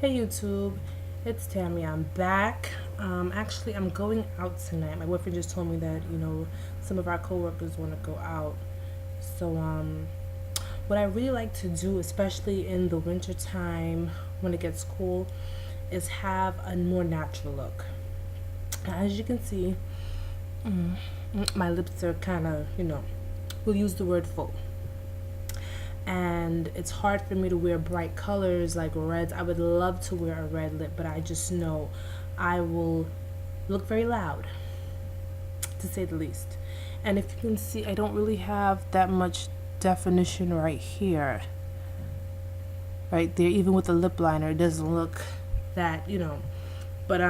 Hey YouTube, it's Tammy. I'm back. Actually, I'm going out tonight. My boyfriend just told me that some of our coworkers want to go out. So what I really like to do, especially in the winter time when it gets cool, is have a more natural look. Now, as you can see, my lips are kind of we'll use the word full, and it's hard for me to wear bright colors like reds. I would love to wear a red lip, but I just know I will look very loud, to say the least. And if you can see, I don't really have that much definition right here. Right there, even with the lip liner, it doesn't look that. But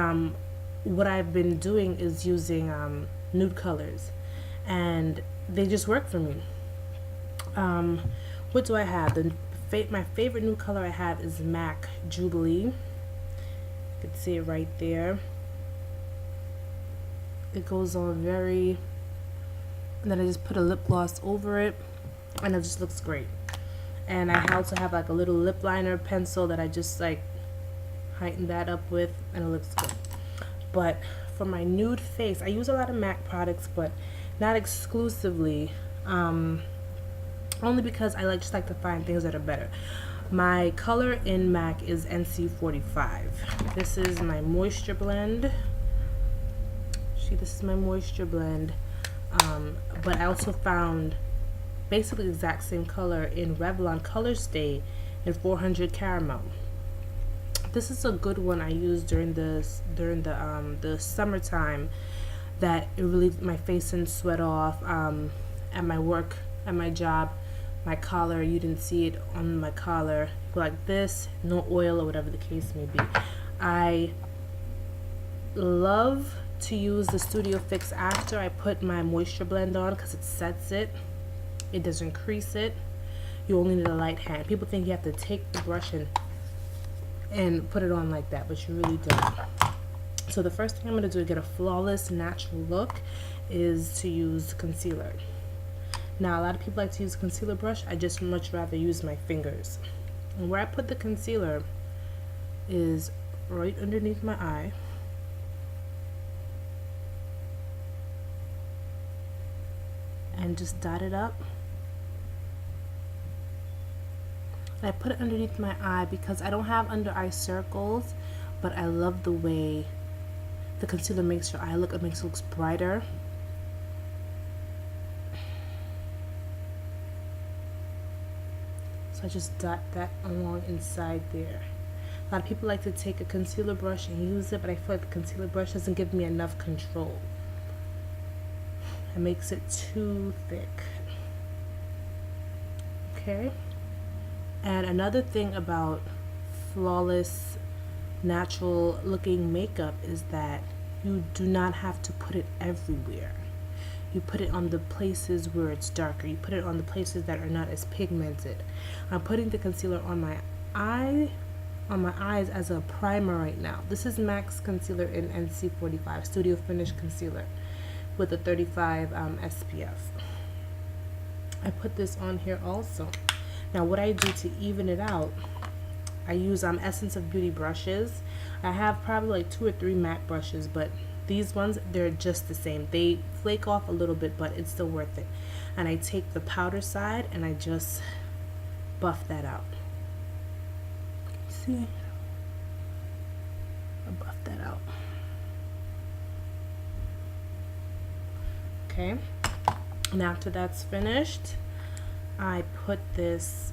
what I've been doing is using nude colors, and they just work for me. Um, what do I have? My favorite nude color I have is MAC Jubilee. You can see it right there. It goes on very, and then I just put a lip gloss over it, and it just looks great. And I also have like a little lip liner pencil that I just like heighten that up with, and it looks good. But for my nude face, I use a lot of MAC products, but not exclusively. Only because I just like to find things that are better. My color in MAC is NC45. This is my moisture blend. See, this is my moisture blend. But I also found basically the exact same color in Revlon Color Stay in 400 Caramel. This is a good one I use during the summertime, that it really my face didn't sweat off. At my work, at my job, my collar, you didn't see it on my collar, like this, no oil or whatever the case may be. I love to use the Studio Fix after I put my moisture blend on, because it sets it. It doesn't crease it. You only need a light hand. People think you have to take the brush and put it on like that, but you really don't. So the first thing I'm going to do to get a flawless natural look is to use concealer. Now, a lot of people like to use a concealer brush. I just much rather use my fingers. And where I put the concealer is right underneath my eye. And just dot it up. I put it underneath my eye because I don't have under eye circles, but I love the way the concealer makes your eye look. It makes it look brighter. So I just dot that along inside there. A lot of people like to take a concealer brush and use it, but I feel like the concealer brush doesn't give me enough control. It makes it too thick. Okay. And another thing about flawless, natural looking makeup is that you do not have to put it everywhere. You put it on the places where it's darker. You put it on the places that are not as pigmented. I'm putting the concealer on my eyes as a primer right now. This is MAC's concealer in NC45, Studio Finish Concealer with a 35 SPF. I put this on here also. Now what I do to even it out, I use Essence of Beauty brushes. I have probably like 2 or 3 MAC brushes, but these ones, they're just the same. They flake off a little bit, but it's still worth it. And I take the powder side and I just buff that out. See? I buff that out. Okay. And after that's finished, I put this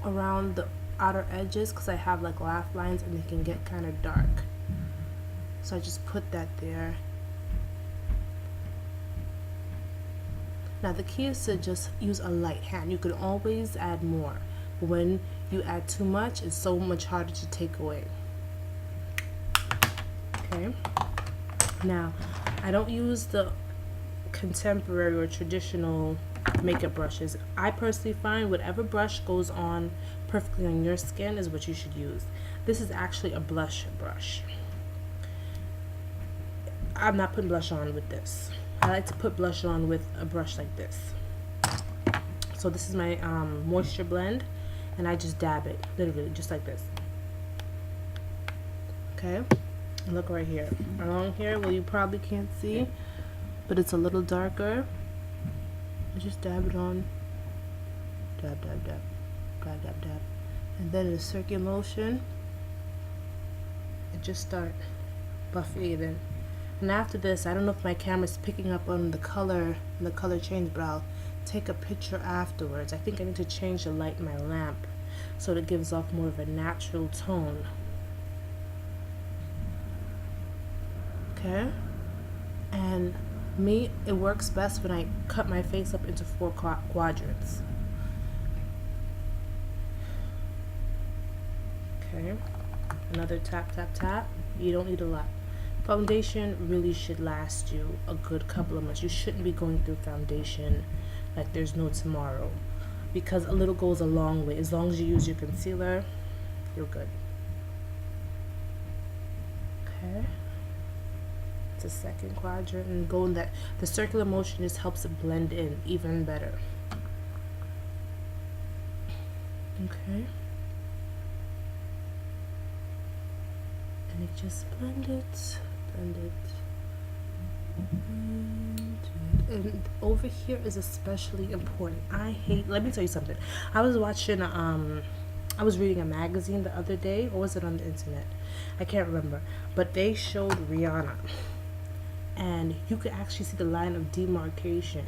around the outer edges because I have like laugh lines and they can get kind of dark. So I just put that there. Now the key is to just use a light hand. You can always add more. When you add too much, it's so much harder to take away. Okay. Now, I don't use the contemporary or traditional makeup brushes. I personally find whatever brush goes on perfectly on your skin is what you should use. This is actually a blush brush. I'm not putting blush on with this. I like to put blush on with a brush like this. So this is my moisture blend, and I just dab it, literally, just like this. Okay, and look right here. Along here, well, you probably can't see, but it's a little darker. I just dab it on. Dab, dab, dab. Dab, dab, dab. And then in a circular motion, it just start buffing it in. And after this, I don't know if my camera's picking up on the color change, but I'll take a picture afterwards. I think I need to change the light in my lamp so that it gives off more of a natural tone. Okay? And me, it works best when I cut my face up into 4 quadrants. Okay, another tap, tap, tap. You don't need a lot. Foundation really should last you a good couple of months. You shouldn't be going through foundation like there's no tomorrow, because a little goes a long way. As long as you use your concealer, you're good. Okay, it's a second quadrant, and going that the circular motion just helps it blend in even better. Okay. And it just blend it. And over here is especially important. Let me tell you something. I was watching, I was reading a magazine the other day, or was it on the internet? I can't remember. But they showed Rihanna. And you could actually see the line of demarcation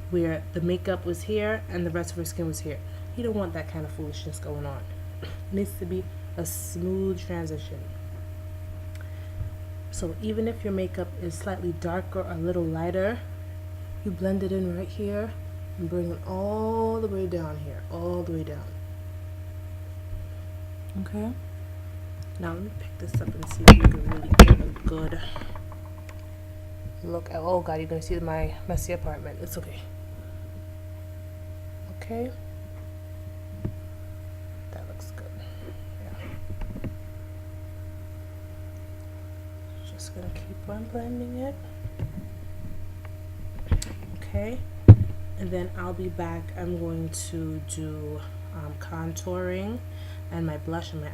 where the makeup was here and the rest of her skin was here. You don't want that kind of foolishness going on. It needs to be a smooth transition. So even if your makeup is slightly darker or a little lighter, you blend it in right here and bring it all the way down here, all the way down. Okay? Now let me pick this up and see if you can really get a good look at, oh god, you're gonna see my messy apartment. It's okay. Okay? That looks good. Yeah. Just gonna keep on blending it. Okay, and then I'll be back. I'm going to do contouring and my blush and my